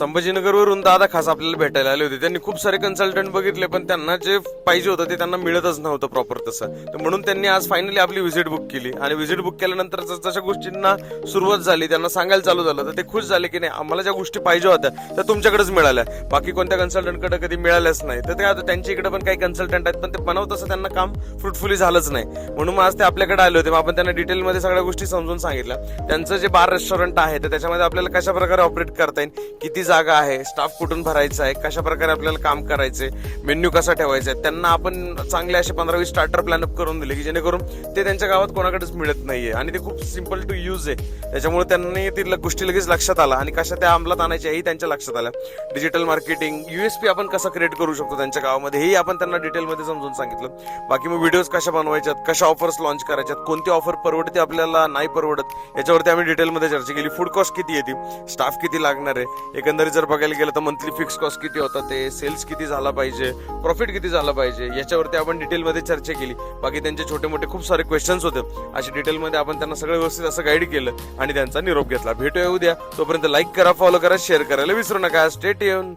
संभाजीनगरवरून दादा खास आपल्याला भेटायला आले होते. त्यांनी खूप सारे कन्सल्टंट बघितले, पण त्यांना जे पाहिजे होतं ते त्यांना मिळतच नव्हतं प्रॉपर तसं. तर म्हणून त्यांनी आज फायनली आपली व्हिजिट बुक केली आणि व्हिजिट बुक केल्यानंतर जशा गोष्टींना सुरुवात झाली, त्यांना सांगायला चालू झालं, तर ते खुश झाले की नाही आम्हाला ज्या गोष्टी पाहिजे होत्या त्या तुमच्याकडेच मिळाल्या, बाकी कोणत्या कन्सल्टंटकडे कधी मिळाल्याच नाही. तर ते आता त्यांच्या इकडे पण काही कन्सल्टंट आहेत, पण ते बनवत असं त्यांना काम फ्रुटफुली झालंच नाही. म्हणून आज ते आपल्याकडे आले होते. मग आपण त्यांना डिटेलमध्ये सगळ्या गोष्टी समजून सांगितल्या. त्यांचं जे बार रेस्टॉरंट आहे तर त्याच्यामध्ये आपल्याला कशा प्रकारे ऑपरेट करता येईल, किती जागा आहे, स्टाफ कुठून भरायचा आहे, कशा प्रकारे आपल्याला काम करायचे, मेन्यू कसा ठेवायचा आहे, त्यांना आपण चांगले असे 15-20 स्टार्टर प्लॅन अप करून दिले की जेणेकरून ते त्यांच्या गावात कोणाकडेच मिळत नाहीये आणि ते खूप सिम्पल टू यूज आहे. त्याच्यामुळे त्यांनी ती गोष्टी लगेच लक्षात आला आणि कशा त्या अंमलात आणायच्या हेही त्यांच्या लक्षात आल्या. डिजिटल मार्केटिंग, USP आपण कसं क्रिएट करू शकतो त्यांच्या गावामध्ये हेही आपण त्यांना डिटेलमध्ये समजून सांगितलं. बाकी मग व्हिडिओज कशा बनवायच्यात, कशा ऑफर्स लॉन्च करायच्यात, कोणती ऑफर परवडते आपल्याला नाही परवडत याच्यावरती आम्ही डिटेलमध्ये चर्चा केली. फूड कॉस्ट किती येते, स्टाफ किती लागणार आहे, एकंदरीत जर बघायला गेलं तर मंथली फिक्स कॉस्ट किती होता, ते सेल्स किती झाला पाहिजे, प्रॉफिट किती झाला पाहिजे, याच्यावरती आपण डिटेलमध्ये चर्चा केली. बाकी त्यांचे छोटे मोठे खूप सारे क्वेश्चन्स होते, अशा डिटेलमध्ये आपण त्यांना सगळं व्यवस्थित असं गाईड केलं आणि त्यांचा निरोप घेतला. भेटूया उद्या. तोपर्यंत लाईक करा, फॉलो करा, शेअर करायला विसरू नका. Stay tune.